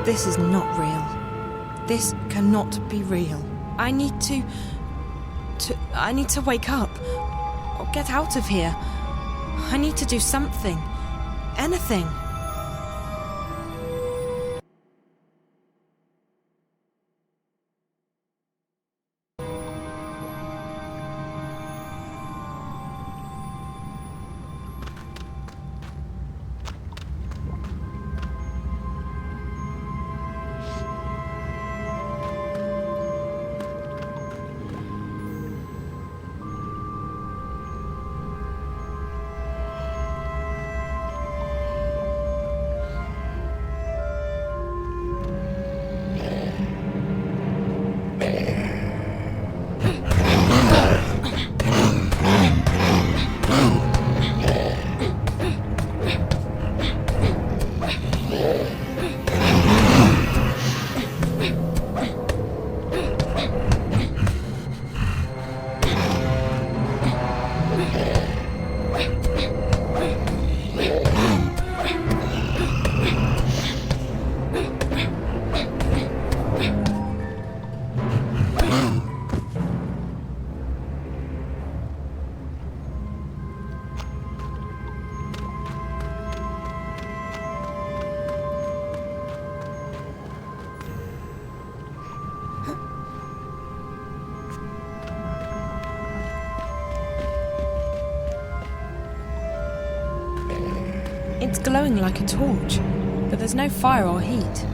This is not real. This cannot be real. I need to wake up. Or get out of here. I need to do something. Anything. It's glowing like a torch, but there's no fire or heat.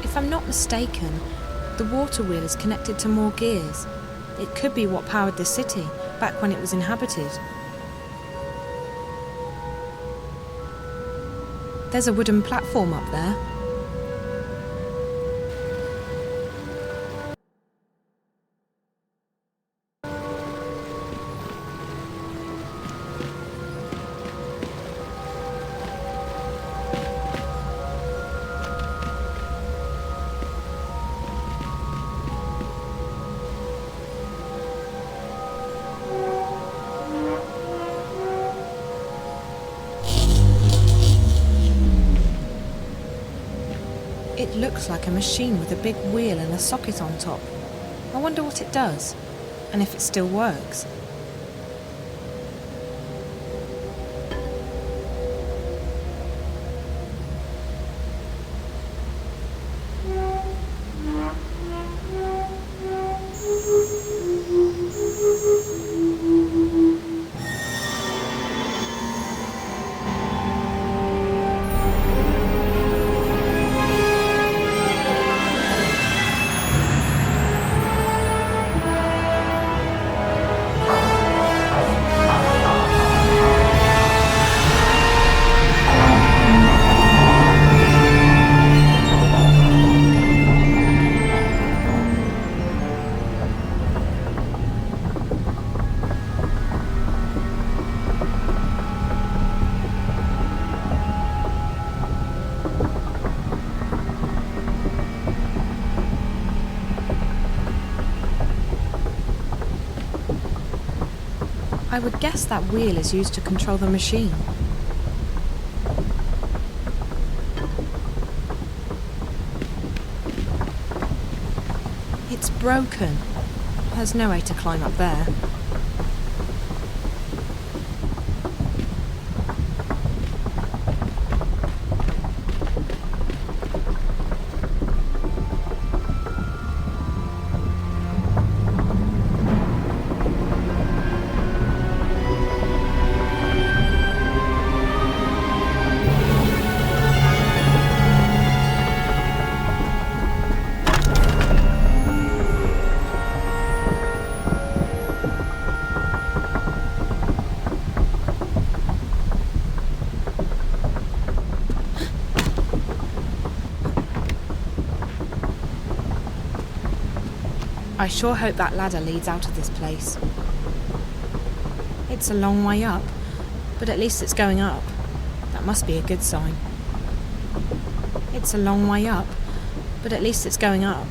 If I'm not mistaken, the water wheel is connected to more gears. It could be what powered the city, back when it was inhabited. There's a wooden platform up there. It looks like a machine with a big wheel and a socket on top. I wonder what it does, and if it still works. I would guess that wheel is used to control the machine. It's broken. There's no way to climb up there. I sure hope that ladder leads out of this place. It's a long way up, but at least it's going up. That must be a good sign. It's a long way up, but at least it's going up.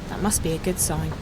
That must be a good sign.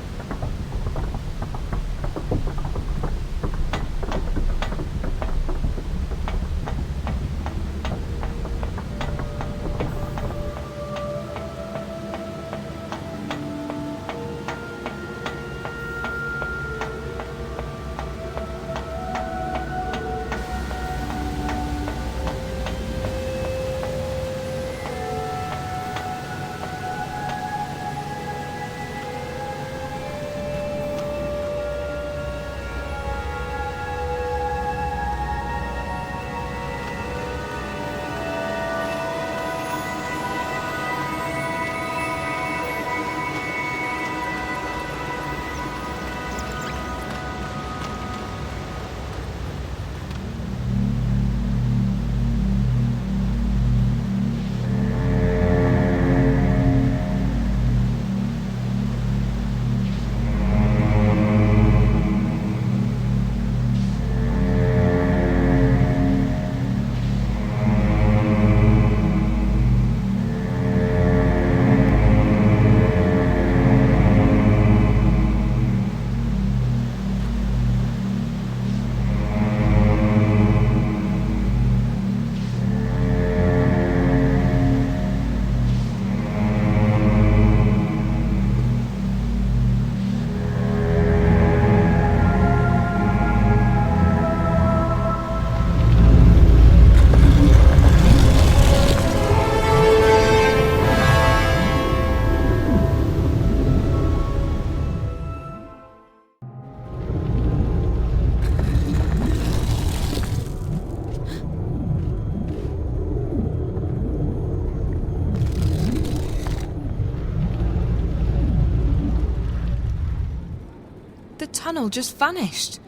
The tunnel just vanished.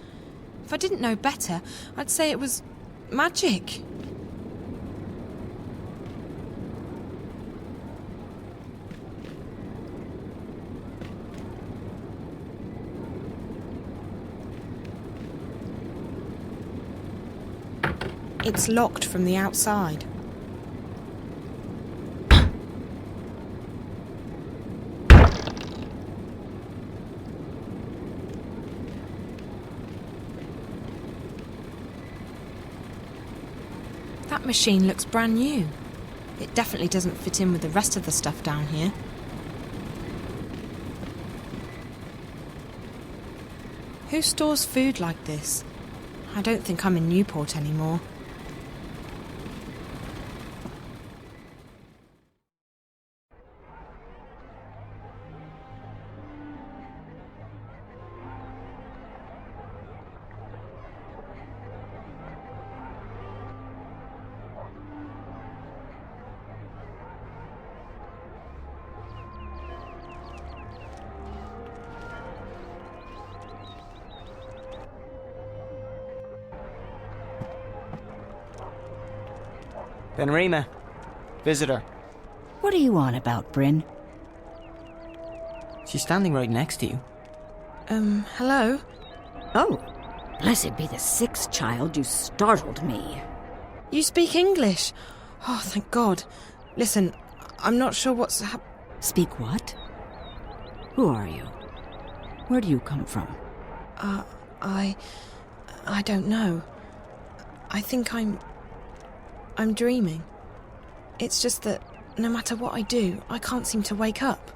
If I didn't know better, I'd say it was magic. It's locked from the outside. That machine looks brand new. It definitely doesn't fit in with the rest of the stuff down here. Who stores food like this? I don't think I'm in Newport anymore. Benrima. Visitor. What are you on about, Bryn? She's standing right next to you. Hello? Oh, blessed be the sixth child, you startled me. You speak English? Oh, thank God. Listen, I'm not sure what's Speak what? Who are you? Where do you come from? I don't know. I think I'm dreaming. It's just that no matter what I do, I can't seem to wake up.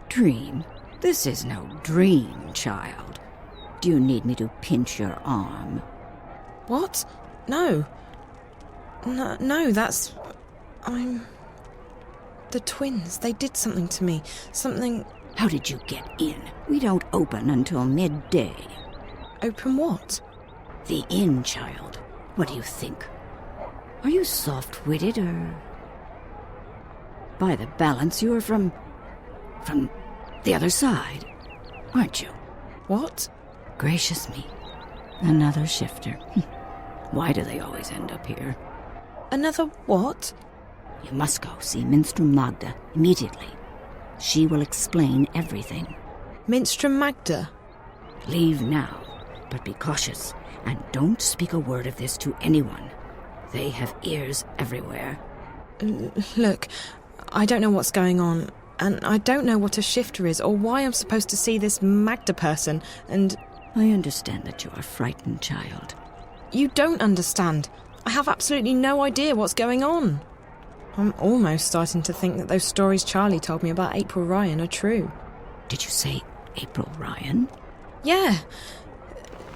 Dream? This is no dream, child. Do you need me to pinch your arm? What? No. No, that's... The twins, they did something to me. Something... How did you get in? We don't open until midday. Open what? The inn, child. What do you think? Are you soft-witted, or... By the balance, you are from the other side, aren't you? What? Gracious me. Another shifter. Why do they always end up here? Another what? You must go see Minstrel Magda immediately. She will explain everything. Minstrel Magda? Leave now, but be cautious, and don't speak a word of this to anyone. They have ears everywhere. Look, I don't know what's going on, and I don't know what a shifter is or why I'm supposed to see this Magda person, and... I understand that you are frightened, child. You don't understand. I have absolutely no idea what's going on. I'm almost starting to think that those stories Charlie told me about April Ryan are true. Did you say April Ryan? Yeah.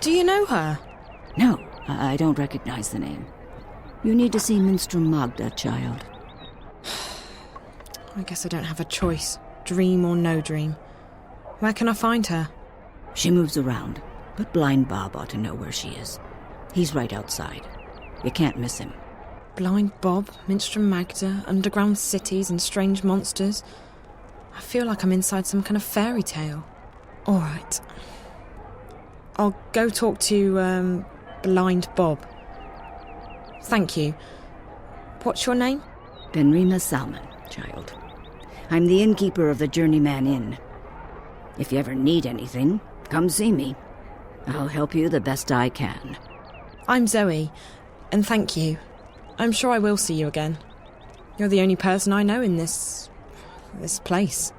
Do you know her? No, I don't recognize the name. You need to see Minstrel Magda, child. I guess I don't have a choice, dream or no dream. Where can I find her? She moves around, but Blind Bob ought to know where she is. He's right outside. You can't miss him. Blind Bob, Minstrel Magda, underground cities and strange monsters. I feel like I'm inside some kind of fairy tale. All right. I'll go talk to, Blind Bob. Thank you. What's your name? Benrima Salmon, child. I'm the innkeeper of the Journeyman Inn. If you ever need anything, come see me. I'll help you the best I can. I'm Zoe, and thank you. I'm sure I will see you again. You're the only person I know in this place.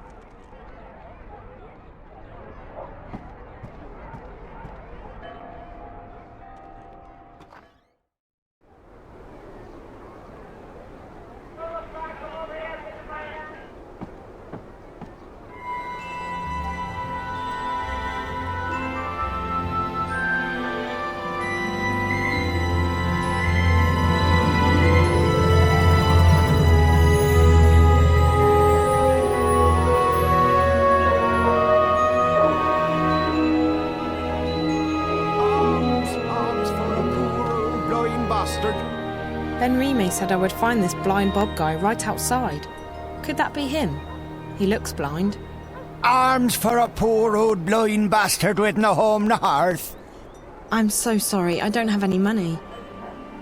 Benrime said I would find this blind Bob guy right outside. Could that be him? He looks blind. Arms for a poor old blind bastard with no home no hearth. I'm so sorry, I don't have any money.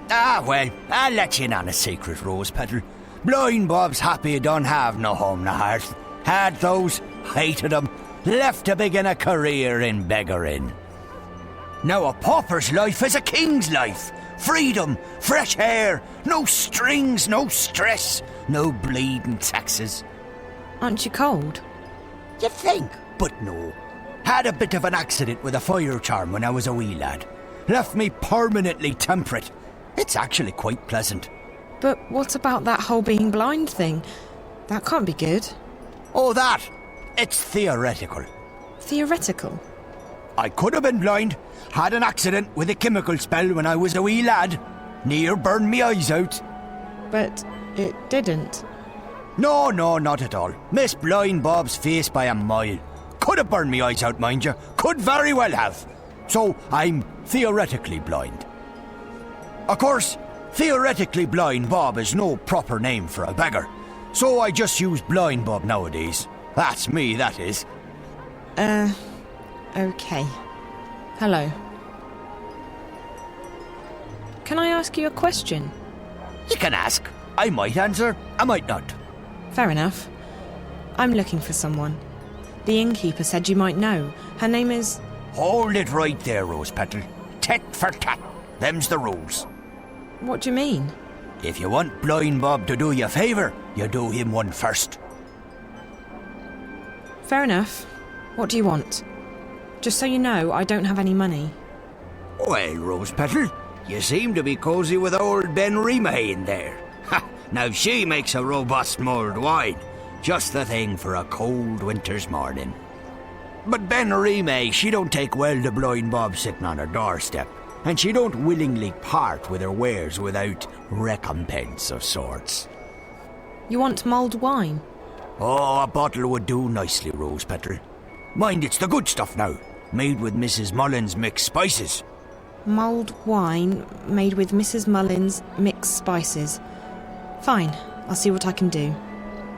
Ah, well, I'll let you in on a secret, Rose Petal. Blind Bob's happy he don't have no home no hearth. Had those, hated them, left to begin a career in beggaring. Now a pauper's life is a king's life. Freedom, fresh air, no strings, no stress, no bleeding taxes. Aren't you cold? You think, but no. Had a bit of an accident with a fire charm when I was a wee lad. Left me permanently temperate. It's actually quite pleasant. But what about that whole being blind thing? That can't be good. Oh, that? It's theoretical. Theoretical? I could have been blind. Had an accident with a chemical spell when I was a wee lad. Near burned me eyes out. But it didn't. No, not at all. Missed Blind Bob's face by a mile. Could have burned me eyes out, mind you. Could very well have. So I'm theoretically blind. Of course, theoretically blind Bob is no proper name for a beggar. So I just use Blind Bob nowadays. That's me, that is. Okay. Hello. Can I ask you a question? You can ask. I might answer, I might not. Fair enough. I'm looking for someone. The innkeeper said you might know. Her name is... Hold it right there, Rose Petal. Tit for tat. Them's the rules. What do you mean? If you want Blind Bob to do you a favour, you do him one first. Fair enough. What do you want? Just so you know, I don't have any money. Well, Rose Petal, you seem to be cosy with old Ben Remay in there. Ha! Now she makes a robust mulled wine. Just the thing for a cold winter's morning. But Ben Remay, she don't take well to blind Bob sitting on her doorstep. And she don't willingly part with her wares without recompense of sorts. You want mulled wine? Oh, a bottle would do nicely, Rose Petal. Mind, it's the good stuff now. Made with Mrs. Mullins' mixed spices. Mulled wine made with Mrs. Mullins' mixed spices. Fine, I'll see what I can do.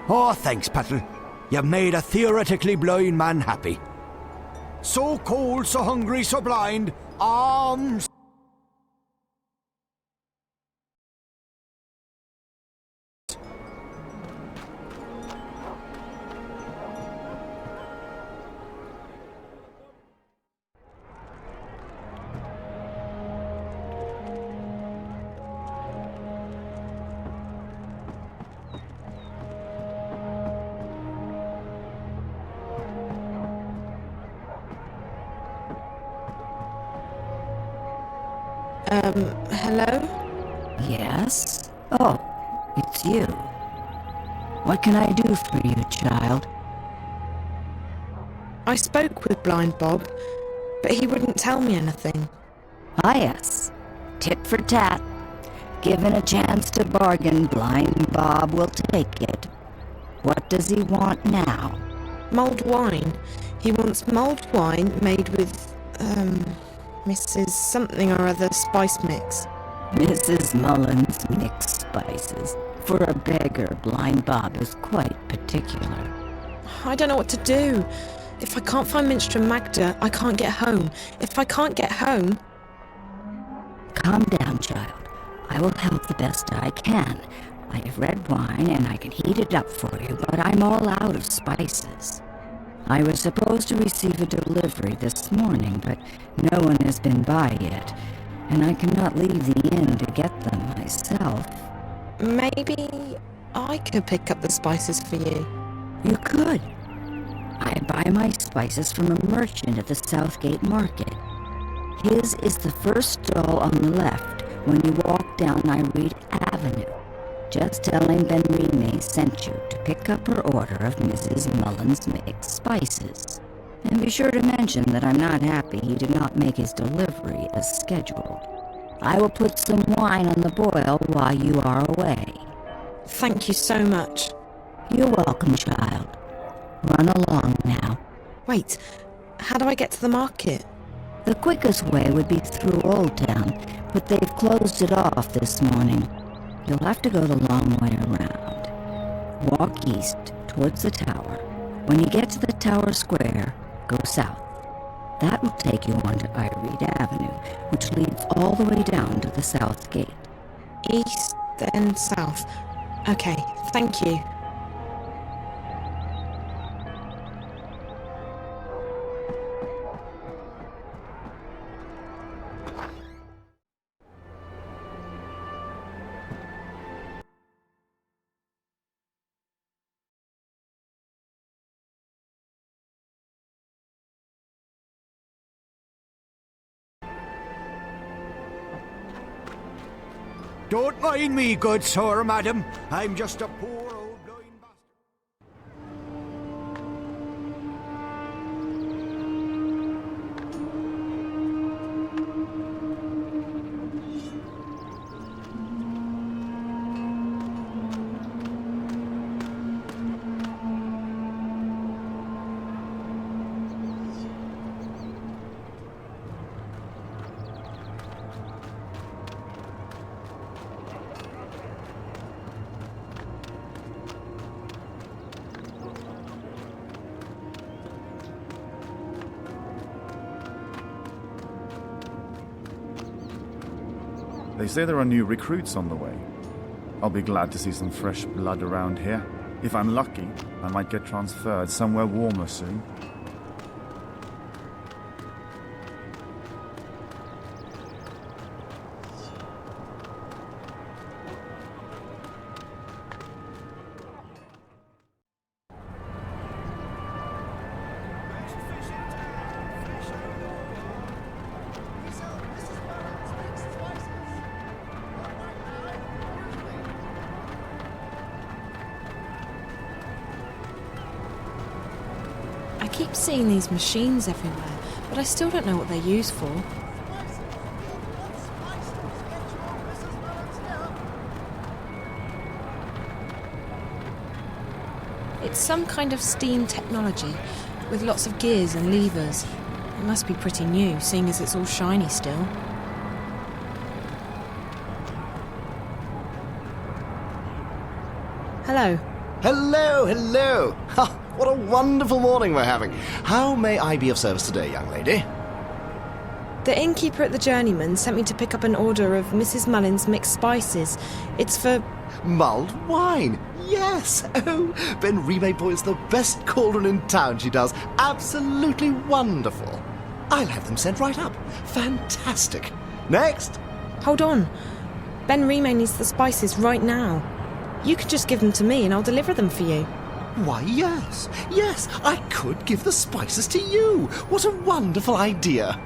Oh, thanks, Petal. You've made a theoretically blind man happy. So cold, so hungry, so blind. Hello? Yes? Oh, it's you. What can I do for you, child? I spoke with Blind Bob, but he wouldn't tell me anything. Ah, yes. Tit for tat. Given a chance to bargain, Blind Bob will take it. What does he want now? Mulled wine. He wants mulled wine made with, Mrs. something or other spice mix. Mrs. Mullins mixed spices. For a beggar, Blind Bob is quite particular. I don't know what to do. If I can't find Minstrel Magda, I can't get home. If I can't get home... Calm down, child. I will help the best I can. I have red wine and I can heat it up for you, but I'm all out of spices. I was supposed to receive a delivery this morning, but no one has been by yet, and I cannot leave the inn to get them myself. Maybe I could pick up the spices for you. You could. I buy my spices from a merchant at the Southgate Market. His is the first stall on the left when you walk down Ireland Avenue. Just tell him Ben Remay sent you to pick up her order of Mrs. Mullins' mixed spices. And be sure to mention that I'm not happy he did not make his delivery as scheduled. I will put some wine on the boil while you are away. Thank you so much. You're welcome, child. Run along now. Wait, how do I get to the market? The quickest way would be through Old Town, but they've closed it off this morning. You'll have to go the long way around. Walk east towards the tower. When you get to the tower square, go south. That will take you onto Ireland Avenue, which leads all the way down to the south gate. East, then south. Okay, thank you. Don't mind me, good sir, madam. I'm just a poor old blind bastard. They say there are new recruits on the way. I'll be glad to see some fresh blood around here. If I'm lucky, I might get transferred somewhere warmer soon. keep seeing these machines everywhere, but I still don't know what they're used for. It's some kind of steam technology, with lots of gears and levers. It must be pretty new, seeing as it's all shiny still. Hello. Hello, hello! Ha, what a wonderful morning we're having. How may I be of service today, young lady? The innkeeper at the Journeyman sent me to pick up an order of Mrs. Mullen's mixed spices. It's for... Mulled wine! Yes! Oh, Ben Remay boils the best cauldron in town, she does. Absolutely wonderful. I'll have them sent right up. Fantastic. Next! Hold on. Ben Remay needs the spices right now. You could just give them to me and I'll deliver them for you. Why, yes. Yes, I could give the spices to you. What a wonderful idea.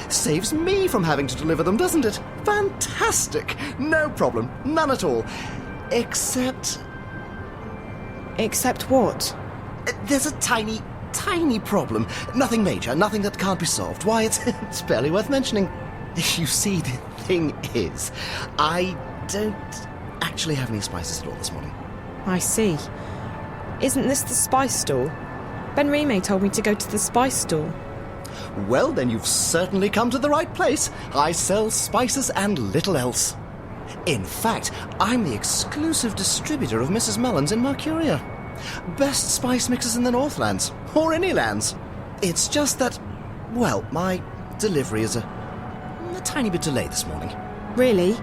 Saves me from having to deliver them, doesn't it? Fantastic. No problem. None at all. Except... Except what? There's a tiny problem. Nothing major, nothing that can't be solved. Why, it's barely worth mentioning. You see, the thing is, I don't actually have any spices at all this morning. I see. Isn't this the spice store? Ben Remay told me to go to the spice store. Well, then you've certainly come to the right place. I sell spices and little else. In fact, I'm the exclusive distributor of Mrs. Mullen's in Mercuria. Best spice mixers in the Northlands, or any lands. It's just that, well, my delivery is a tiny bit delayed this morning. Really?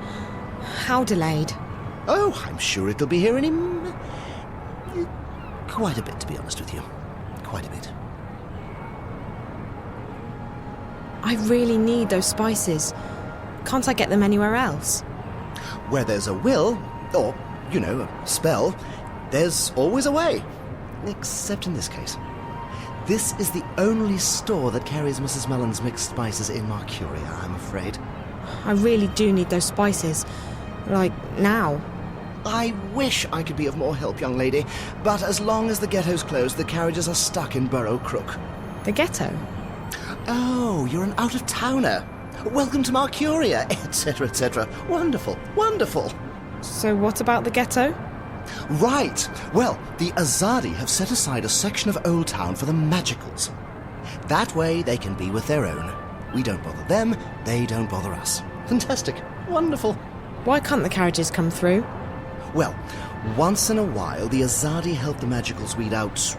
How delayed? Oh, I'm sure it'll be here any... quite a bit, to be honest with you. Quite a bit. I really need those spices. Can't I get them anywhere else? Where there's a will, or, you know, a spell, there's always a way. Except in this case. This is the only store that carries Mrs. Mullen's mixed spices in Mercuria, I'm afraid. I really do need those spices. Like, now. I wish I could be of more help, young lady, but as long as the ghetto's closed, the carriages are stuck in Burrow Crook. The ghetto? Oh, you're an out-of-towner. Welcome to Mercuria, etc., etc. Wonderful, wonderful. So what about the ghetto? Right. Well, the Azadi have set aside a section of Old Town for the Magicals. That way they can be with their own. We don't bother them, they don't bother us. Fantastic. Wonderful. Why can't the carriages come through? Well, once in a while, the Azadi help the Magicals weed out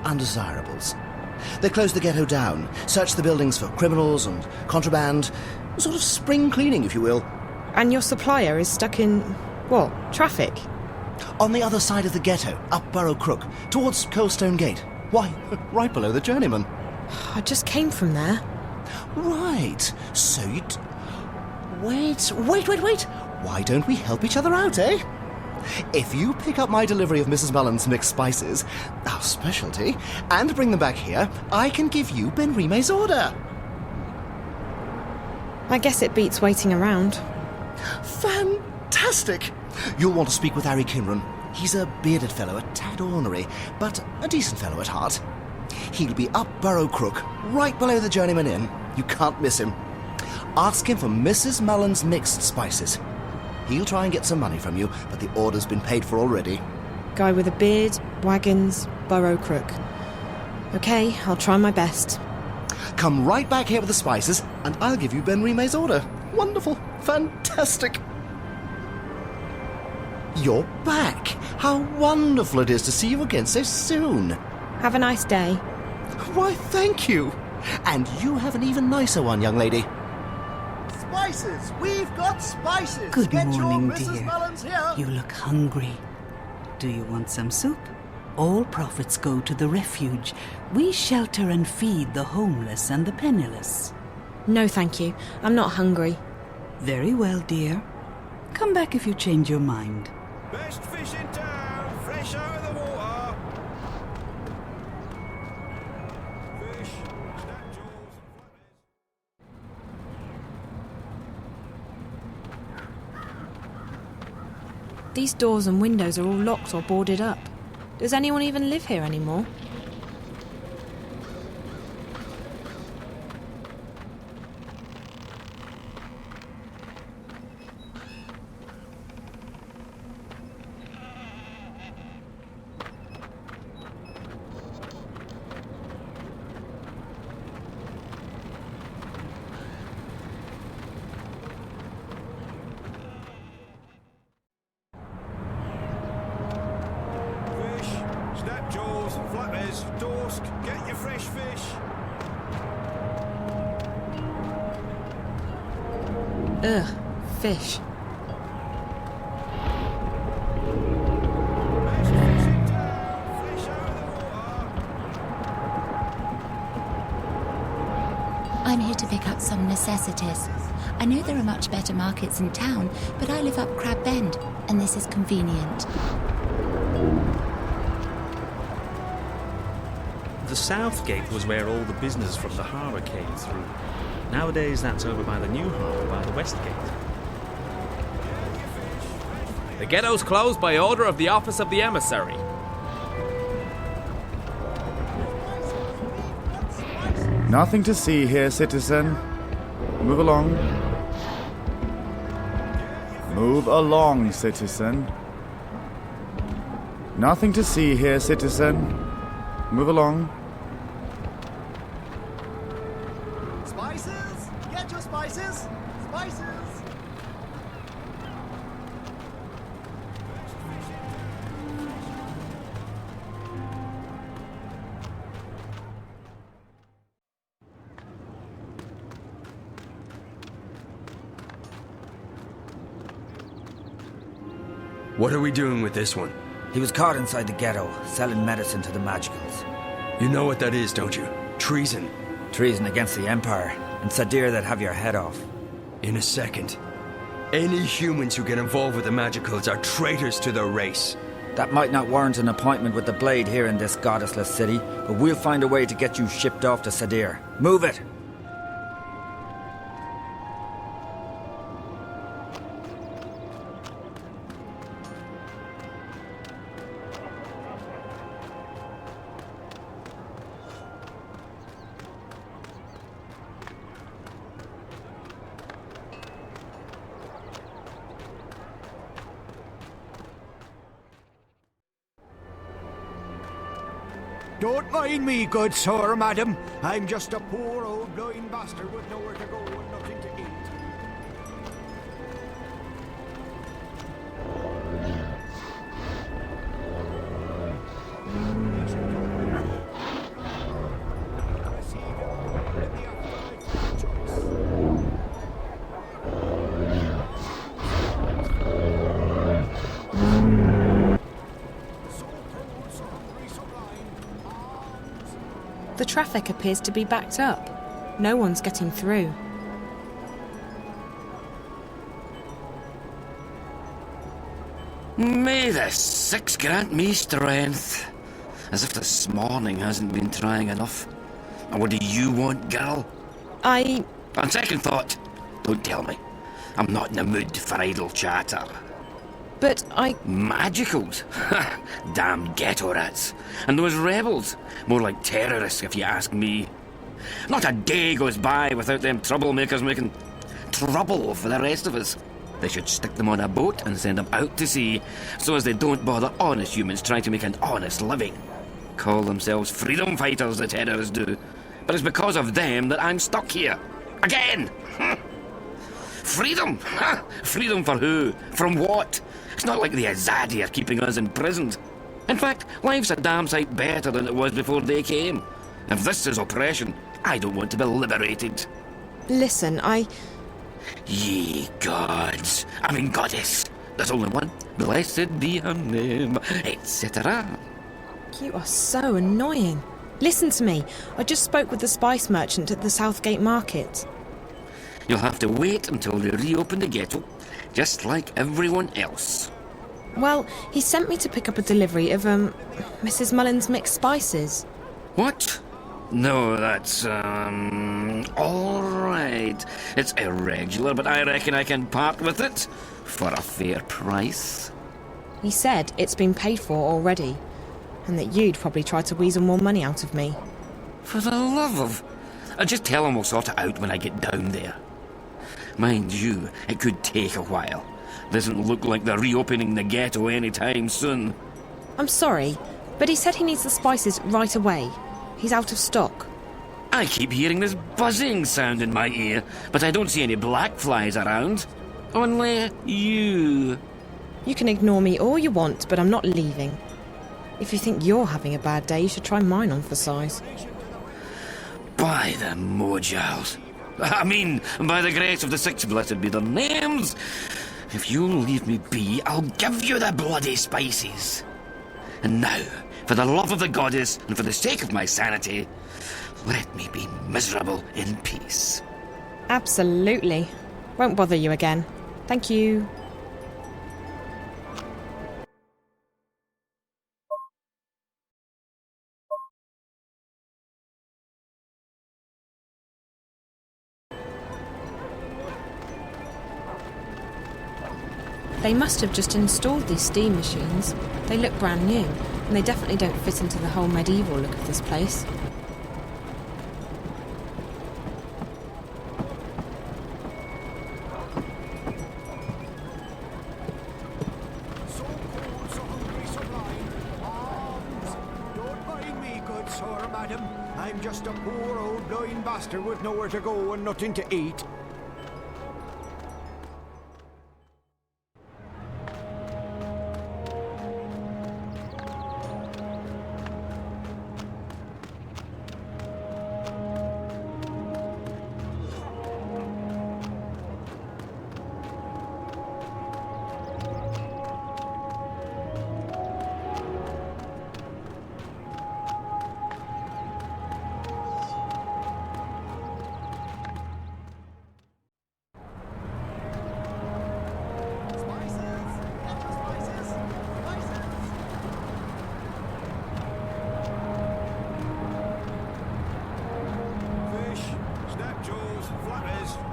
undesirables. They close the ghetto down, search the buildings for criminals and contraband, sort of spring cleaning, if you will. And your supplier is stuck in, what, traffic? On the other side of the ghetto, up Burrow Crook, towards Coldstone Gate. Why, right below the Journeyman. I just came from there. Right, so you'd... Wait. Why don't we help each other out, eh? If you pick up my delivery of Mrs. Mullen's mixed spices, our specialty, and bring them back here, I can give you Ben Remay's order. I guess it beats waiting around. Fantastic! You'll want to speak with Harry Kinran. He's a bearded fellow, a tad ornery, but a decent fellow at heart. He'll be up Burrow Crook, right below the Journeyman Inn. You can't miss him. Ask him for Mrs. Mullen's mixed spices. He'll try and get some money from you, but the order's been paid for already. Guy with a beard, wagons, Burrow Crook. Okay, I'll try my best. Come right back here with the spices, and I'll give you Ben Remay's order. Wonderful. Fantastic. You're back. How wonderful it is to see you again so soon. Have a nice day. Why, thank you. And you have an even nicer one, young lady. Spices! We've got spices! Good Get morning, your Mrs. dear. Mullen's here. You look hungry. Do you want some soup? All profits go to the refuge. We shelter and feed the homeless and the penniless. No, thank you. I'm not hungry. Very well, dear. Come back if you change your mind. Best fish in town, fresh out of the water. Fish, snapjaws, These doors and windows are all locked or boarded up. Does anyone even live here anymore? fresh fish. Ugh, fish. Fresh fish in town, fresh out of the water. I'm here to pick up some necessities. I know there are much better markets in town, but I live up Crab Bend, and this is convenient. The South Gate was where all the business from the harbour came through. Nowadays, that's over by the new harbour, by the West Gate. The ghetto's closed by order of the Office of the Emissary. Nothing to see here, citizen. Move along. Move along, citizen. Nothing to see here, citizen. Move along. Spices! Get your spices! Spices! What are we doing with this one? He was caught inside the ghetto, selling medicine to the magicals. You know what that is, don't you? Treason. Treason against the Empire. In Sadir, they'd have your head off. In a second. Any humans who get involved with the magicals are traitors to their race. That might not warrant an appointment with the Blade here in this goddessless city, but we'll find a way to get you shipped off to Sadir. Move it! Don't mind me, good sir, madam. I'm just a poor old blind bastard with nowhere to go and nothing to eat. The traffic appears to be backed up. No one's getting through. May the six grant me strength. As if this morning hasn't been trying enough. And what do you want, girl? On second thought, don't tell me. I'm not in the mood for idle chatter. But Magicals? Damn ghetto rats. And those rebels? More like terrorists, if you ask me. Not a day goes by without them troublemakers making trouble for the rest of us. They should stick them on a boat and send them out to sea, so as they don't bother honest humans trying to make an honest living. Call themselves freedom fighters, the terrorists do. But it's because of them that I'm stuck here. Again! Freedom? Freedom for who? From what? It's not like the Azadi are keeping us imprisoned. In fact, life's a damn sight better than it was before they came. If this is oppression, I don't want to be liberated. Listen, Ye gods, I mean goddess. There's only one. Blessed be her name, etc. You are so annoying. Listen to me. I just spoke with the spice merchant at the Southgate Market. You'll have to wait until they reopen the ghetto, just like everyone else. Well, he sent me to pick up a delivery of, Mrs. Mullen's mixed spices. What? No, that's, all right. It's irregular, but I reckon I can part with it for a fair price. He said it's been paid for already, and that you'd probably try to weasel more money out of me. For the love of... I'll just tell him we'll sort it out when I get down there. Mind you, it could take a while. Doesn't look like they're reopening the ghetto anytime soon. I'm sorry, but he said he needs the spices right away. He's out of stock. I keep hearing this buzzing sound in my ear, but I don't see any black flies around. Only you. You can ignore me all you want, but I'm not leaving. If you think you're having a bad day, you should try mine on for size. By the Mojals. I mean, by the grace of the six blessed be their names. If you'll leave me be, I'll give you the bloody spices. And now, for the love of the goddess and for the sake of my sanity, let me be miserable in peace. Absolutely. Won't bother you again. Thank you. They must have just installed these steam machines. They look brand new, and they definitely don't fit into the whole medieval look of this place. Don't mind me, good sir, madam. I'm just a poor old blind bastard with nowhere to go and nothing to eat.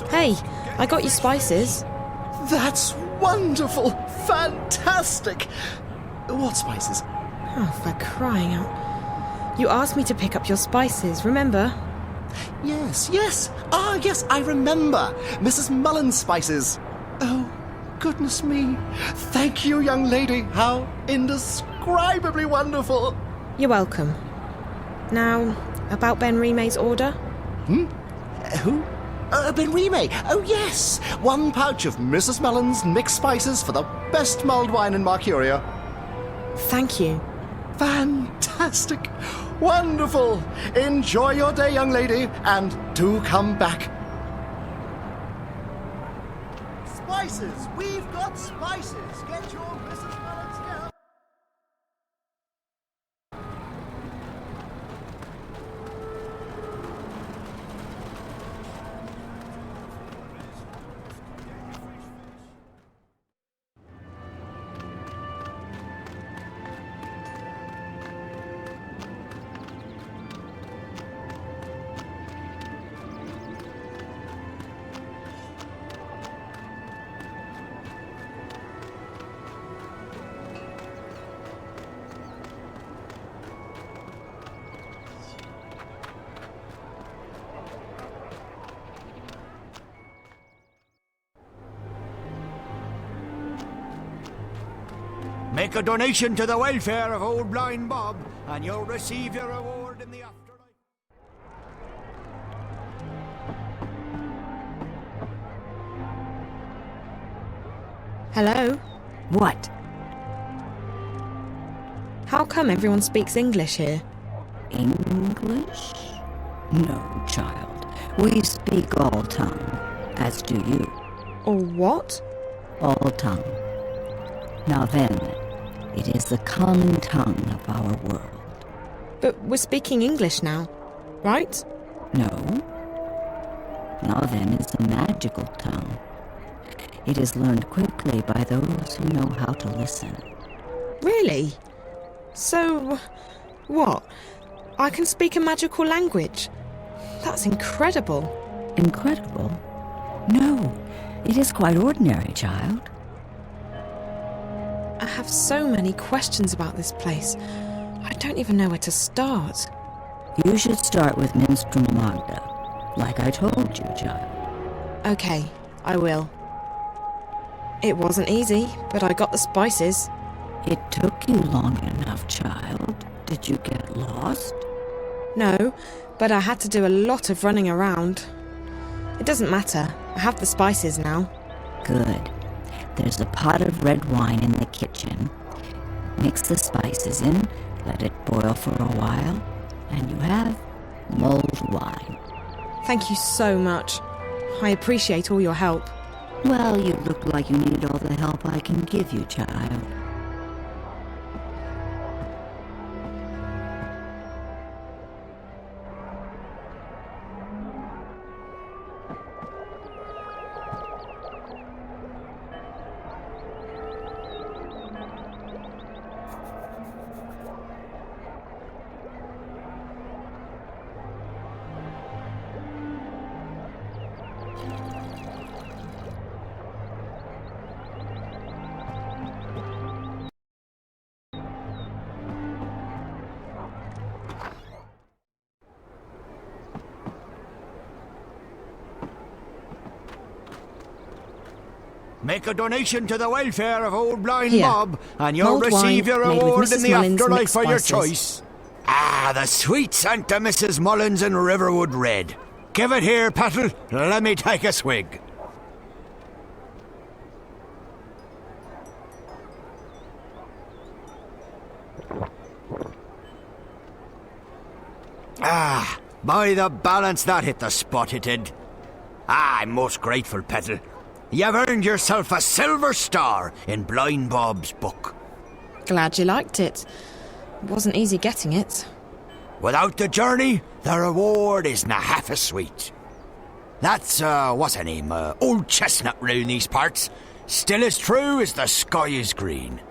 Hey, I got you spices. That's wonderful! Fantastic! What spices? Oh, for crying out. You asked me to pick up your spices, remember? Yes, yes. Ah, yes, I remember. Mrs. Mullen's spices. Oh, goodness me. Thank you, young lady. How indescribably wonderful. You're welcome. Now, about Ben Rimay's order? Who? Ben Remay. Oh, yes. 1 pouch of Mrs. Mullen's mixed spices for the best mulled wine in Mercuria. Thank you. Fantastic. Wonderful. Enjoy your day, young lady, and do come back. Spices. We've got spices. Get your Mrs. Mullen's now. Make a donation to the welfare of old blind Bob, and you'll receive your reward in the afterlife. Hello? What? How come everyone speaks English here? English? No, child. We speak all tongue, as do you. Or what? All tongue. Now then, it is the common tongue of our world. But we're speaking English now, right? No. Now then is a magical tongue. It is learned quickly by those who know how to listen. Really? So, what? I can speak a magical language? That's incredible. Incredible? No, it is quite ordinary, child. I have so many questions about this place. I don't even know where to start. You should start with Minstrel Magda, like I told you, child. Okay, I will. It wasn't easy, but I got the spices. It took you long enough, child. Did you get lost? No, but I had to do a lot of running around. It doesn't matter. I have the spices now. Good. There's a pot of red wine in the kitchen. Mix the spices in, let it boil for a while, and you have mulled wine. Thank you so much. I appreciate all your help. Well, you look like you need all the help I can give you, child. Make a donation to the welfare of old blind Here. Bob, and you'll Mulled receive wine your made with reward in Mrs. the Mullins' afterlife mixed for your spices. choice. Ah, the sweet Santa Mrs. Mullins in Riverwood Red. Give it here, Pattle. Let me take a swig. Ah, by the balance, that hit the spot, it did. Ah, I'm most grateful, Petal. You've earned yourself a silver star in Blind Bob's book. Glad you liked it. It wasn't easy getting it. Without the journey, the reward isn't half as sweet. That's, what's her name, Old Chestnut round these parts. Still as true as the sky is green.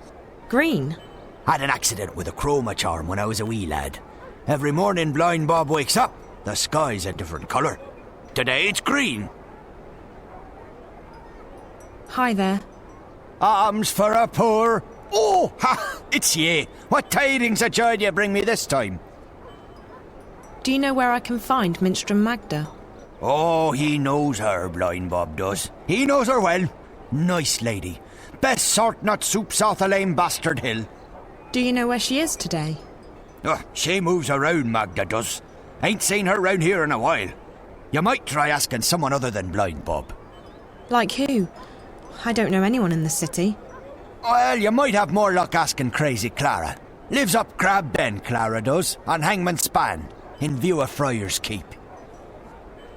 Green? Had an accident with a chroma charm when I was a wee lad. Every morning Blind Bob wakes up, the sky's a different colour. Today it's green. Hi there. Alms for a poor... Oh, ha! It's ye. What tidings of joy do you bring me this time? Do you know where I can find Minstrom Magda? Oh, he knows her, Blind Bob does. He knows her well. Nice lady. Best sort nut soup south of Lame Bastard Hill. Do you know where she is today? Oh, she moves around, Magda does. Ain't seen her round here in a while. You might try asking someone other than Blind Bob. Like who? I don't know anyone in the city. Well, you might have more luck asking Crazy Clara. Lives up Crab Bend, Clara does, on Hangman's Span, in view of Friar's Keep.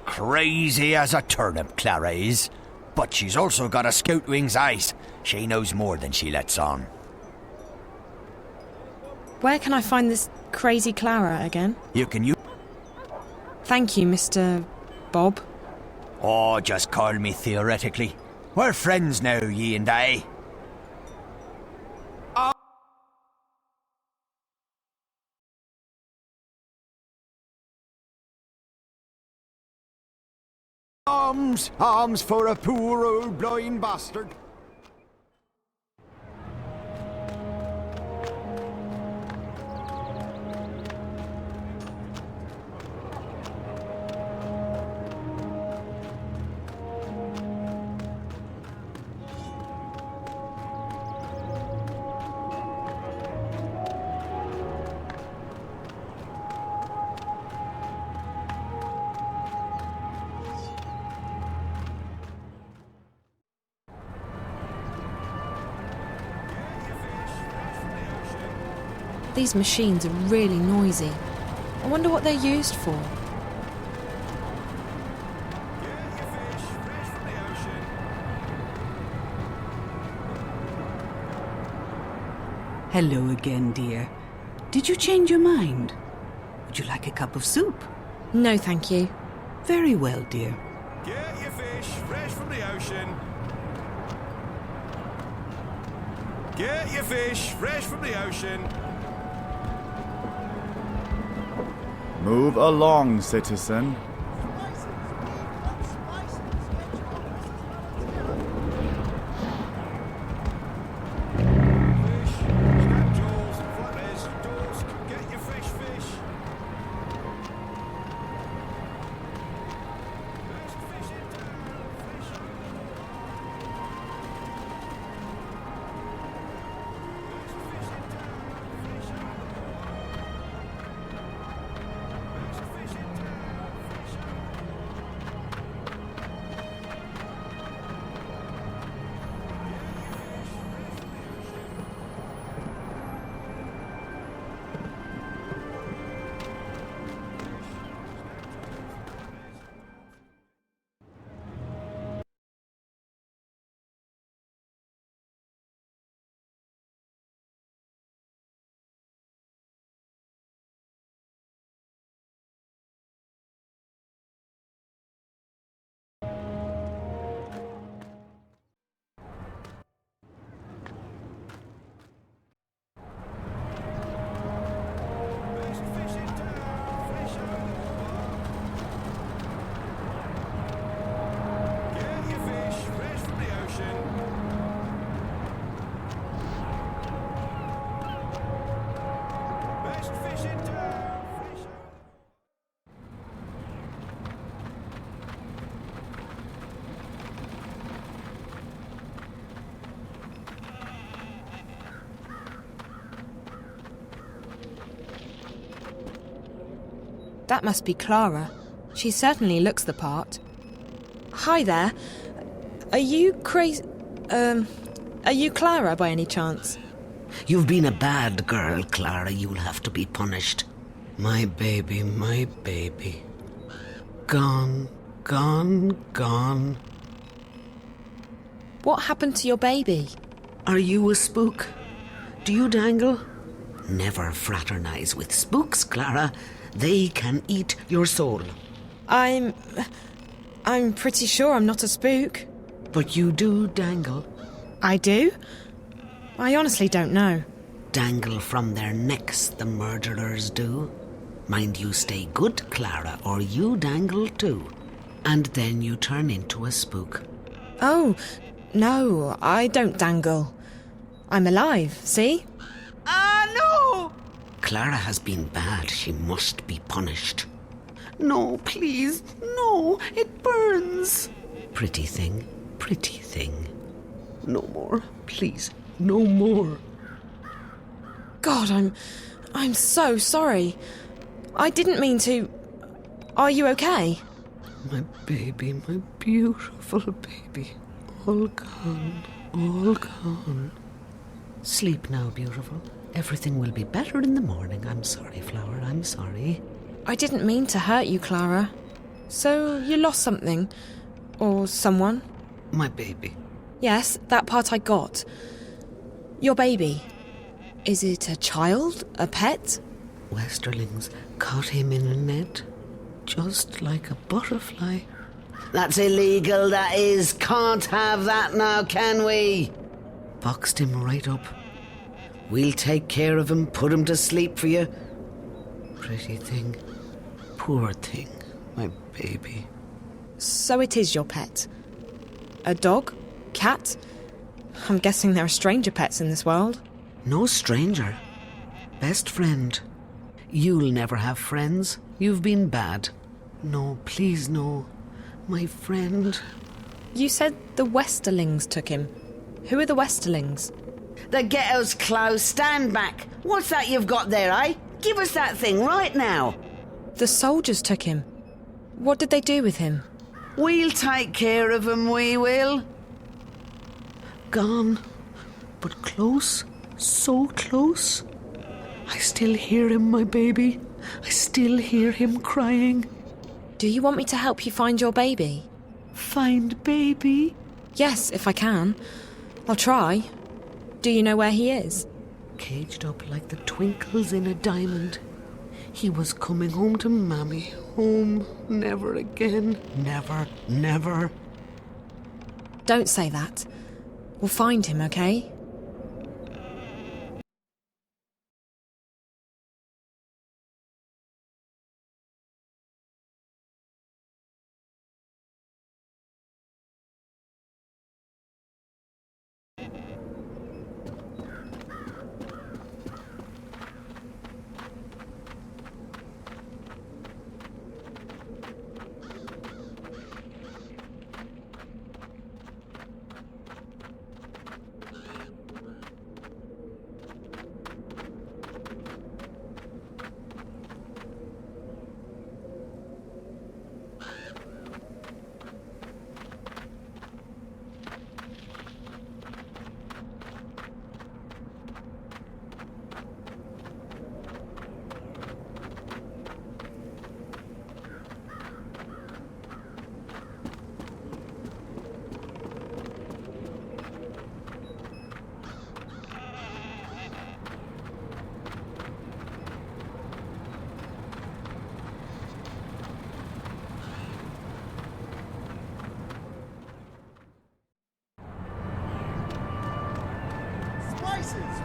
Crazy as a turnip, Clara is. But she's also got a scout wing's eyes. She knows more than she lets on. Where can I find this Crazy Clara again? You can use... Thank you, Mr. Bob. Oh, just call me theoretically. We're friends now, ye and I. Alms for a poor old blind bastard. These machines are really noisy. I wonder what they're used for. Hello again, dear. Did you change your mind? Would you like a cup of soup? No, thank you. Very well, dear. Get your fish fresh from the ocean. Get your fish fresh from the ocean. Move along, citizen. That must be Clara. She certainly looks the part. Hi there. Are you are you Clara by any chance? You've been a bad girl, Clara. You'll have to be punished. My baby, my baby. Gone, gone, gone. What happened to your baby? Are you a spook? Do you dangle? Never fraternize with spooks, Clara. They can eat your soul. I'm pretty sure I'm not a spook. But you do dangle. I do? I honestly don't know. Dangle from their necks, the murderers do. Mind you stay good, Clara, or you dangle too. And then you turn into a spook. Oh, no, I don't dangle. I'm alive, see? No! Clara has been bad. She must be punished. No, please, no, it burns. Pretty thing, pretty thing. No more, please, no more. God, I'm so sorry. I didn't mean to... Are you okay? My baby, my beautiful baby. All gone, all gone. Sleep now, beautiful. Everything will be better in the morning. I'm sorry, Flower, I'm sorry. I didn't mean to hurt you, Clara. So you lost something? Or someone? My baby. Yes, that part I got. Your baby. Is it a child? A pet? Westerlings caught him in a net, just like a butterfly. That's illegal, that is. Can't have that now, can we? Boxed him right up. We'll take care of him, put him to sleep for you. Pretty thing. Poor thing, my baby. So it is your pet? A dog? Cat? I'm guessing there are stranger pets in this world. No stranger. Best friend. You'll never have friends. You've been bad. No, please no. My friend. You said the Westerlings took him. Who are the Westerlings? The ghetto's closed. Stand back. What's that you've got there, eh? Give us that thing right now. The soldiers took him. What did they do with him? We'll take care of him, we will. Gone. But close. So close. I still hear him, my baby. I still hear him crying. Do you want me to help you find your baby? Find baby? Yes, if I can. I'll try. Do you know where he is? Caged up like the twinkles in a diamond. He was coming home to Mammy. Home. Never again. Never, never. Don't say that. We'll find him, okay?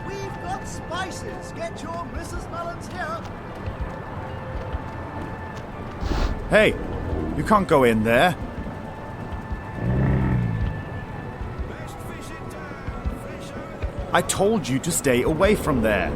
We've got spices. Get your Mrs. Mullins here. Hey, you can't go in there. I told you to stay away from there.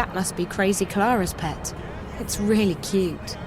That must be Crazy Clara's pet. It's really cute.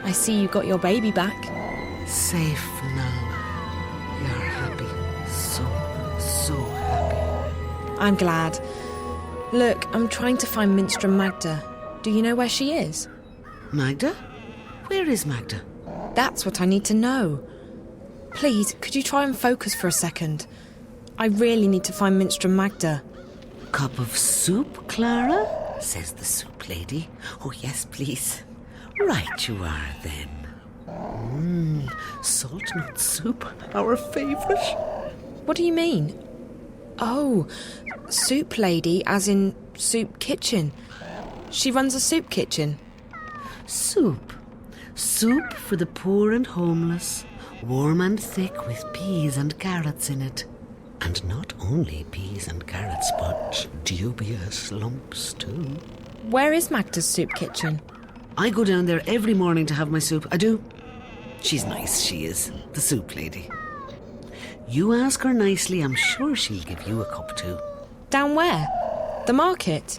I see you got your baby back. Safe now. You're happy. So happy. I'm glad. Look, I'm trying to find Minstrel Magda. Do you know where she is? Magda? Where is Magda? That's what I need to know. Please, could you try and focus for a second? I really need to find Minstrel Magda. Cup of soup, Clara? Says the soup lady. Oh, yes, please. Right you are, then. Salt nut soup, our favourite. What do you mean? Oh, soup lady, as in soup kitchen. She runs a soup kitchen. Soup. Soup for the poor and homeless. Warm and thick with peas and carrots in it. And not only peas and carrots, but dubious lumps too. Where is Magda's soup kitchen? I go down there every morning to have my soup. I do. She's nice, she is. The soup lady. You ask her nicely, I'm sure she'll give you a cup too. Down where? The market?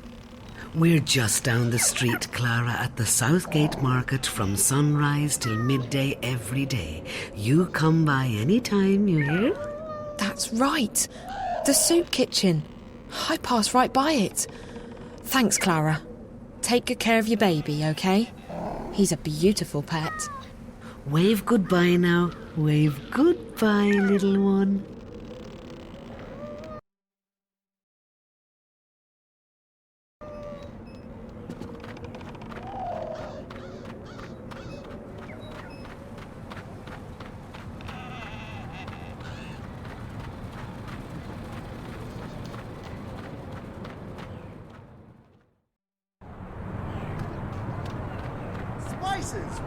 We're just down the street, Clara, at the Southgate Market from sunrise till midday every day. You come by any time, you hear? That's right. The soup kitchen. I pass right by it. Thanks, Clara. Take good care of your baby, okay? He's a beautiful pet. Wave goodbye now. Wave goodbye, little one.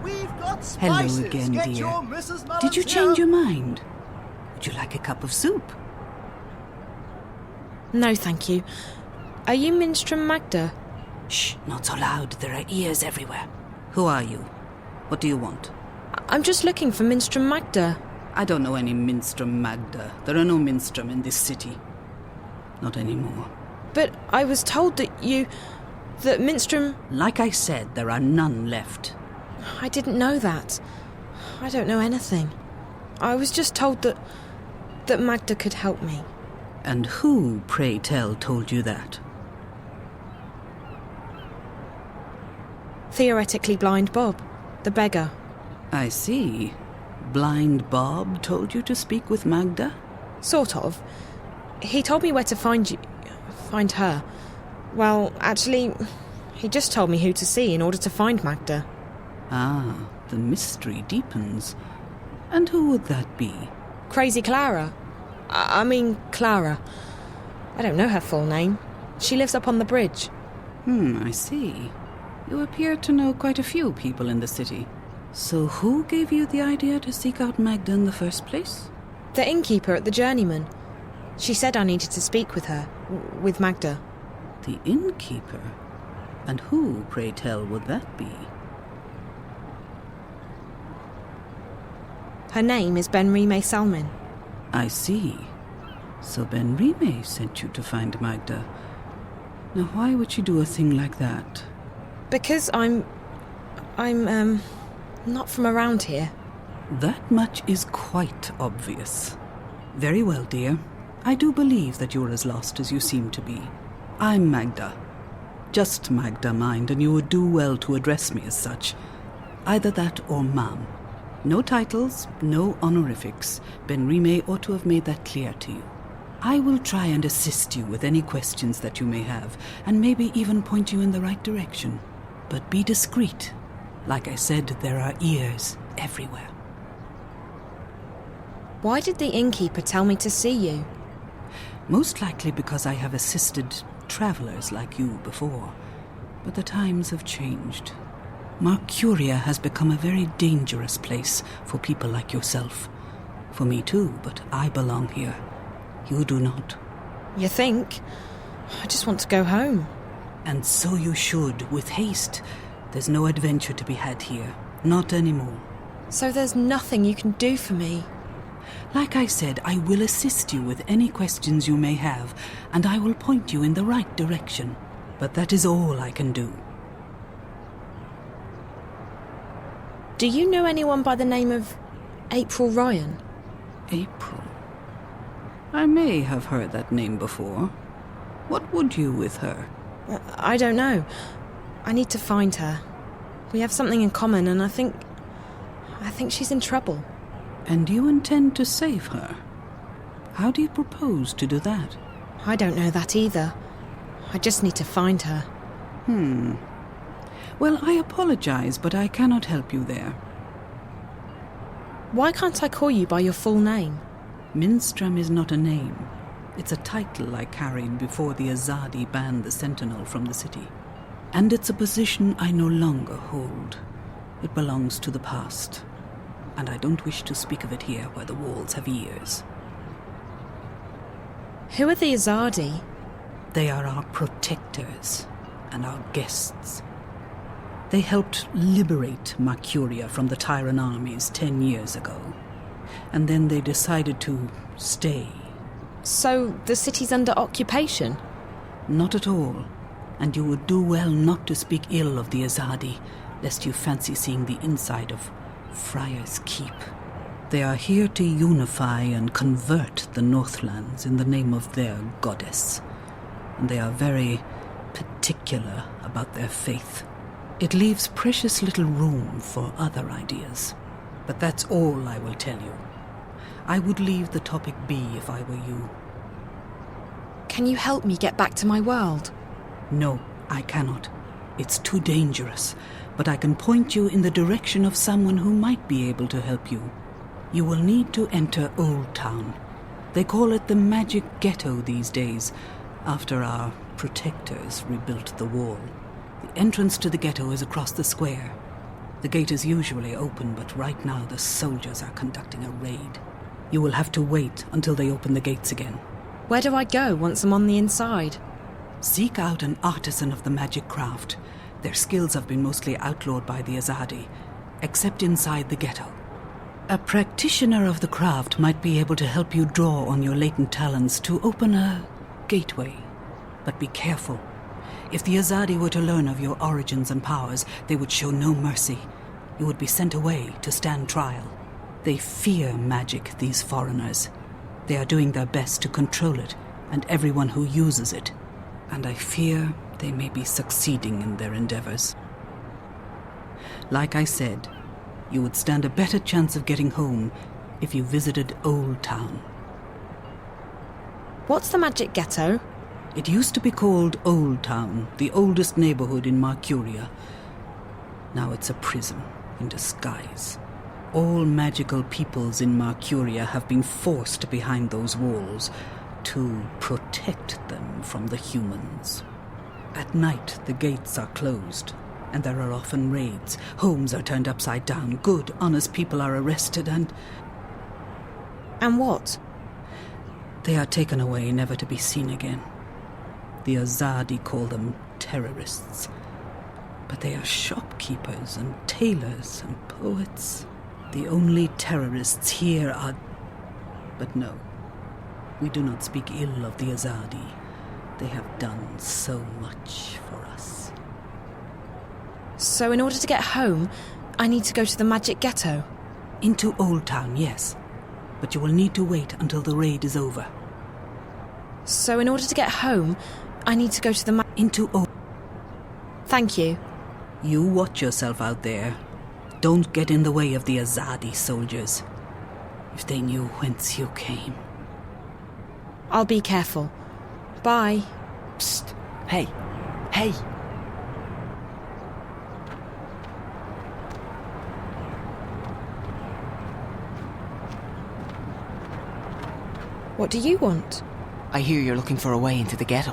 We've got Hello spices. again, Get dear. your Mrs. Mullins Did you here. change your mind? Would you like a cup of soup? No, thank you. Are you Minstrel Magda? Shh, not so loud. There are ears everywhere. Who are you? What do you want? I'm just looking for Minstrel Magda. I don't know any Minstrel Magda. There are no Minstrel in this city. Not anymore. But I was told that Minstrel... Like I said, there are none left. I didn't know that. I don't know anything. I was just told that Magda could help me. And who, pray tell, told you that? Theoretically blind Bob, the beggar. I see. Blind Bob told you to speak with Magda? Sort of. He told me where to find her. Well, actually, he just told me who to see in order to find Magda. Ah, the mystery deepens. And who would that be? Crazy Clara. I mean, Clara. I don't know her full name. She lives up on the bridge. I see. You appear to know quite a few people in the city. So who gave you the idea to seek out Magda in the first place? The innkeeper at the Journeyman. She said I needed to speak with her, with Magda. The innkeeper? And who, pray tell, would that be? Her name is Benrime Salmin. I see. So Benrime sent you to find Magda. Now why would she do a thing like that? Because I'm not from around here. That much is quite obvious. Very well, dear. I do believe that you're as lost as you seem to be. I'm Magda. Just Magda, mind, and you would do well to address me as such. Either that or Ma'am. No titles, no honorifics. Ben-Rime ought to have made that clear to you. I will try and assist you with any questions that you may have, and maybe even point you in the right direction. But be discreet. Like I said, there are ears everywhere. Why did the innkeeper tell me to see you? Most likely because I have assisted travelers like you before. But the times have changed. Mercuria has become a very dangerous place for people like yourself. For me too, but I belong here. You do not. You think? I just want to go home. And so you should, with haste. There's no adventure to be had here. Not anymore. So there's nothing you can do for me? Like I said, I will assist you with any questions you may have, and I will point you in the right direction. But that is all I can do. Do you know anyone by the name of April Ryan? April? I may have heard that name before. What would you with her? I don't know. I need to find her. We have something in common, and I think she's in trouble. And you intend to save her? How do you propose to do that? I don't know that either. I just need to find her. Well, I apologize, but I cannot help you there. Why can't I call you by your full name? Minstrom is not a name. It's a title I carried before the Azadi banned the Sentinel from the city. And it's a position I no longer hold. It belongs to the past. And I don't wish to speak of it here where the walls have ears. Who are the Azadi? They are our protectors and our guests. They helped liberate Mercuria from the Tyran armies 10 years ago. And then they decided to stay. So the city's under occupation? Not at all. And you would do well not to speak ill of the Azadi, lest you fancy seeing the inside of Friar's Keep. They are here to unify and convert the Northlands in the name of their goddess. And they are very particular about their faith. It leaves precious little room for other ideas. But that's all I will tell you. I would leave the topic be if I were you. Can you help me get back to my world? No, I cannot. It's too dangerous. But I can point you in the direction of someone who might be able to help you. You will need to enter Old Town. They call it the Magic Ghetto these days, after our protectors rebuilt the wall. The entrance to the ghetto is across the square. The gate is usually open, but right now the soldiers are conducting a raid. You will have to wait until they open the gates again. Where do I go once I'm on the inside? Seek out an artisan of the magic craft. Their skills have been mostly outlawed by the Azadi, except inside the ghetto. A practitioner of the craft might be able to help you draw on your latent talents to open a gateway. But be careful. If the Azadi were to learn of your origins and powers, they would show no mercy. You would be sent away to stand trial. They fear magic, these foreigners. They are doing their best to control it, and everyone who uses it. And I fear they may be succeeding in their endeavors. Like I said, you would stand a better chance of getting home if you visited Old Town. What's the Magic Ghetto? It used to be called Old Town, the oldest neighborhood in Mercuria. Now it's a prison in disguise. All magical peoples in Mercuria have been forced behind those walls to protect them from the humans. At night, the gates are closed, and there are often raids. Homes are turned upside down. Good, honest people are arrested and... And what? They are taken away, never to be seen again. The Azadi call them terrorists. But they are shopkeepers and tailors and poets. The only terrorists here are... But no, we do not speak ill of the Azadi. They have done so much for us. So in order to get home, I need to go to the Magic Ghetto? Into Old Town, yes. But you will need to wait until the raid is over. So in order to get home, I need to go to the into Old... Thank you. You watch yourself out there. Don't get in the way of the Azadi soldiers. If they knew whence you came. I'll be careful. Bye. Psst. Hey. Hey. What do you want? I hear you're looking for a way into the ghetto.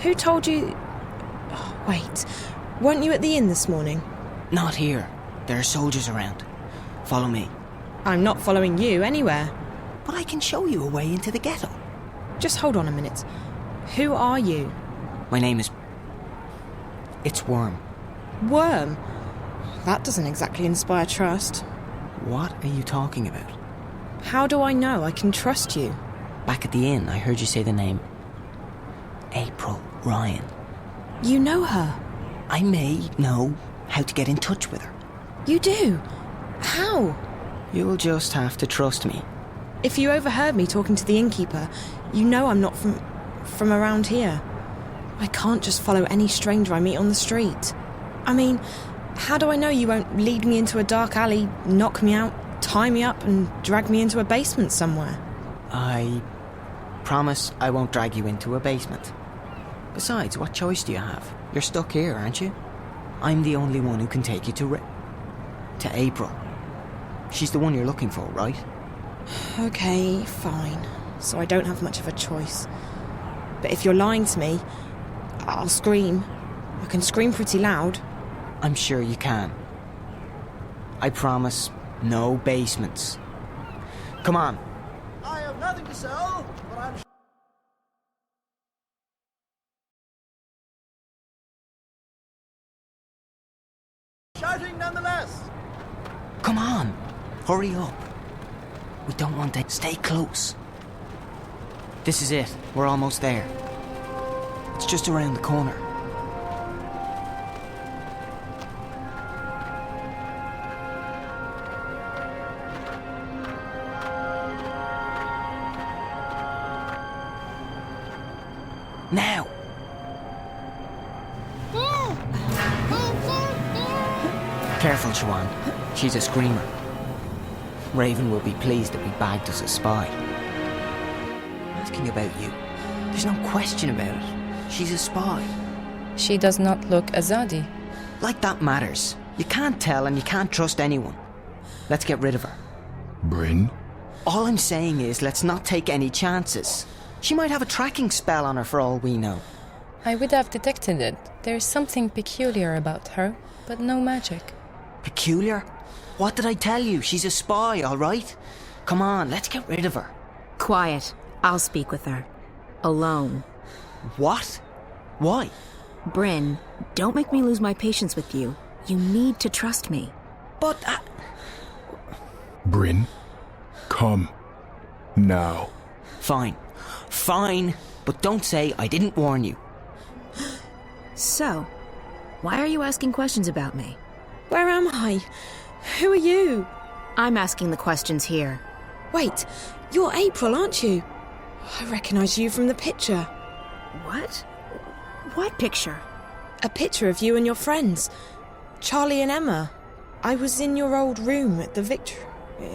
Who told you... Oh, wait. Weren't you at the inn this morning? Not here. There are soldiers around. Follow me. I'm not following you anywhere. But I can show you a way into the ghetto. Just hold on a minute. Who are you? My name is... It's Worm. Worm? That doesn't exactly inspire trust. What are you talking about? How do I know I can trust you? Back at the inn, I heard you say the name... April Ryan. You know her? I may know how to get in touch with her. You do? How? You'll just have to trust me. If you overheard me talking to the innkeeper, you know I'm not from around here. I can't just follow any stranger I meet on the street. I mean, how do I know you won't lead me into a dark alley, knock me out, tie me up and drag me into a basement somewhere? I promise I won't drag you into a basement. Besides, what choice do you have? You're stuck here, aren't you? I'm the only one who can take you to April. She's the one you're looking for, right? Okay, fine. So I don't have much of a choice. But if you're lying to me, I'll scream. I can scream pretty loud. I'm sure you can. I promise, no basements. Come on. I have nothing to sell, but I'm... shouting nonetheless. Come on. Hurry up. We don't want to... Stay close. This is it. We're almost there. It's just around the corner. Now! Careful, Siobhan. She's a screamer. Raven will be pleased that we bagged us a spy. Asking about you. There's no question about it. She's a spy. She does not look Azadi. Like that matters. You can't tell and you can't trust anyone. Let's get rid of her. Bryn? All I'm saying is, let's not take any chances. She might have a tracking spell on her for all we know. I would have detected it. There's something peculiar about her, but no magic. Peculiar? What did I tell you? She's a spy, all right? Come on, let's get rid of her. Quiet. I'll speak with her. Alone. What? Why? Bryn, don't make me lose my patience with you. You need to trust me. But Bryn, come. Now. Fine. Fine. But don't say I didn't warn you. So, why are you asking questions about me? Where am I? Who are you? I'm asking the questions here. Wait, you're April, aren't you? I recognise you from the picture. What? What picture? A picture of you and your friends. Charlie and Emma. I was in your old room at the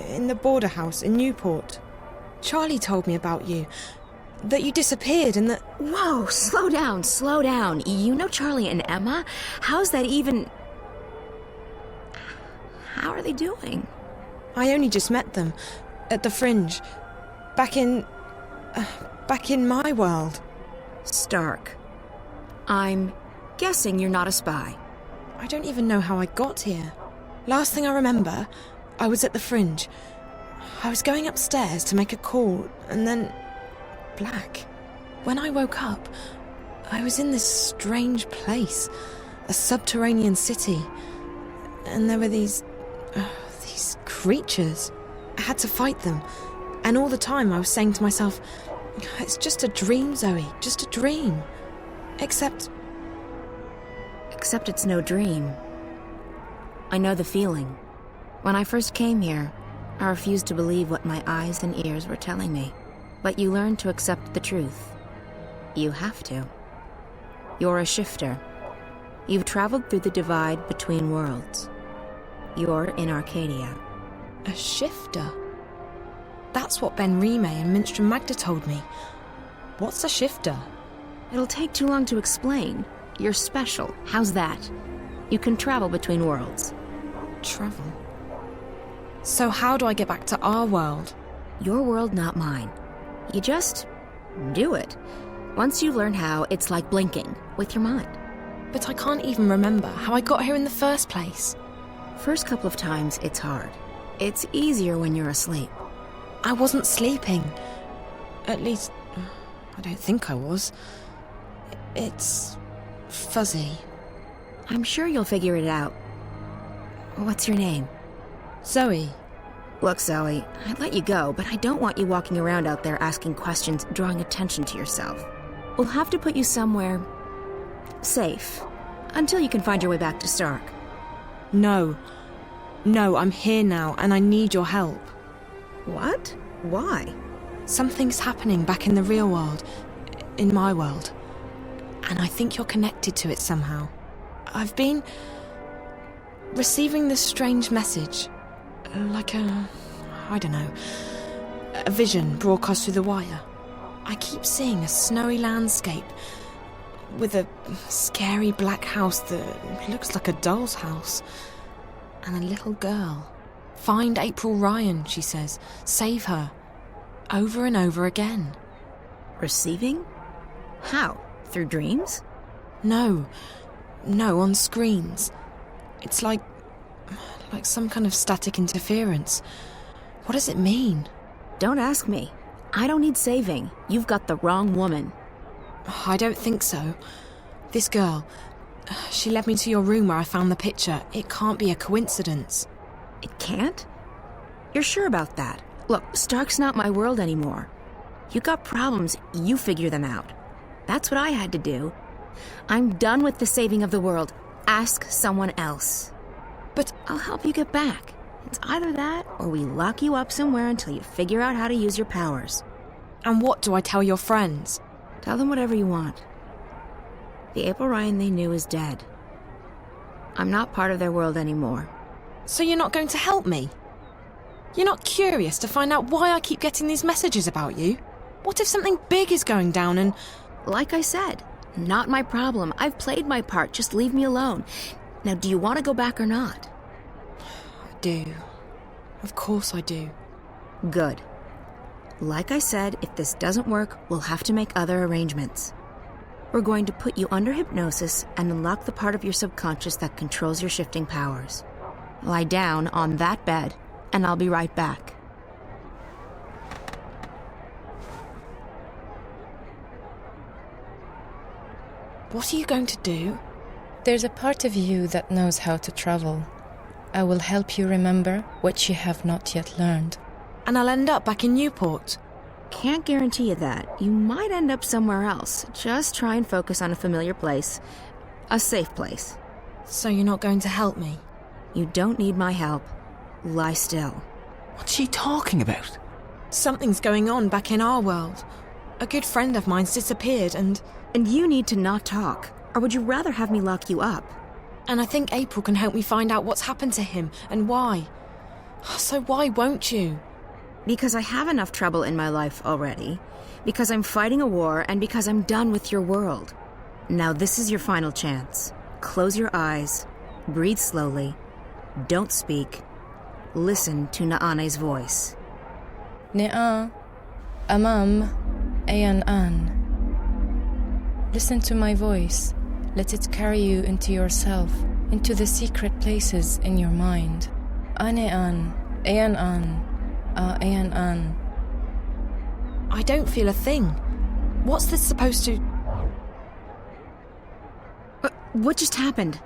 in the border house in Newport. Charlie told me about you. That you disappeared and that... Whoa, slow down, slow down. You know Charlie and Emma? How's that even... How are they doing? I only just met them. At the Fringe. Back in my world. Stark. I'm guessing you're not a spy. I don't even know how I got here. Last thing I remember, I was at the Fringe. I was going upstairs to make a call, and then... black. When I woke up, I was in this strange place. A subterranean city. And there were these creatures. I had to fight them. And all the time I was saying to myself, it's just a dream, Zoe, just a dream. Except it's no dream. I know the feeling. When I first came here, I refused to believe what my eyes and ears were telling me. But you learn to accept the truth. You have to. You're a shifter. You've traveled through the divide between worlds. You're in Arcadia. A shifter? That's what Ben Rime and Minstrom Magda told me. What's a shifter? It'll take too long to explain. You're special. How's that? You can travel between worlds. Travel? So how do I get back to our world? Your world, not mine. You just do it. Once you learn how, it's like blinking with your mind. But I can't even remember how I got here in the first place. First couple of times, it's hard. It's easier when you're asleep. I wasn't sleeping. At least, I don't think I was. It's fuzzy. I'm sure you'll figure it out. What's your name? Zoe. Look, Zoe, I'd let you go, but I don't want you walking around out there asking questions, drawing attention to yourself. We'll have to put you somewhere safe until you can find your way back to Stark. No, I'm here now and I need your help. What? Why? Something's happening back in the real world, in my world, and I think you're connected to it somehow. I've been receiving this strange message, like a vision broadcast through the wire. I keep seeing a snowy landscape with a scary black house that looks like a doll's house, and a little girl. Find April Ryan, she says. Save her. Over and over again. Receiving? How? Through dreams? No, on screens. It's like some kind of static interference. What does it mean? Don't ask me. I don't need saving. You've got the wrong woman. I don't think so. This girl, she led me to your room where I found the picture. It can't be a coincidence. It can't? You're sure about that? Look, Stark's not my world anymore. You got problems, you figure them out. That's what I had to do. I'm done with the saving of the world. Ask someone else. But I'll help you get back. It's either that, or we lock you up somewhere until you figure out how to use your powers. And what do I tell your friends? Tell them whatever you want. The April Ryan they knew is dead. I'm not part of their world anymore. So you're not going to help me? You're not curious to find out why I keep getting these messages about you? What if something big is going down and... Like I said, not my problem. I've played my part. Just leave me alone. Now, do you want to go back or not? I do. Of course I do. Good. Like I said, if this doesn't work, we'll have to make other arrangements. We're going to put you under hypnosis and unlock the part of your subconscious that controls your shifting powers. Lie down on that bed, and I'll be right back. What are you going to do? There's a part of you that knows how to travel. I will help you remember what you have not yet learned. And I'll end up back in Newport. Can't guarantee you that. You might end up somewhere else. Just try and focus on a familiar place. A safe place. So you're not going to help me? You don't need my help. Lie still. What's she talking about? Something's going on back in our world. A good friend of mine's disappeared and... And you need to not talk. Or would you rather have me lock you up? And I think April can help me find out what's happened to him and why. So why won't you? Because I have enough trouble in my life already. Because I'm fighting a war and because I'm done with your world. Now this is your final chance. Close your eyes. Breathe slowly. Don't speak. Listen to Naane's voice. Ne'a, Amam, Ayan An. Listen to my voice. Let it carry you into yourself, into the secret places in your mind. Ane'an, Ayan An, Ayan An. I don't feel a thing. What's this supposed to... What just happened?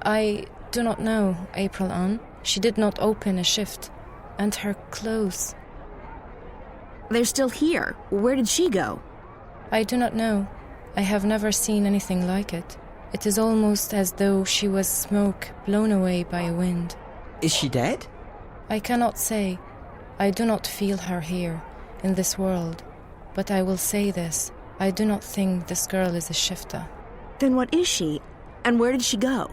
I do not know, April An. She did not open a shift. And her clothes... They're still here. Where did she go? I do not know. I have never seen anything like it. It is almost as though she was smoke blown away by a wind. Is she dead? I cannot say. I do not feel her here, in this world. But I will say this. I do not think this girl is a shifter. Then what is she? And where did she go?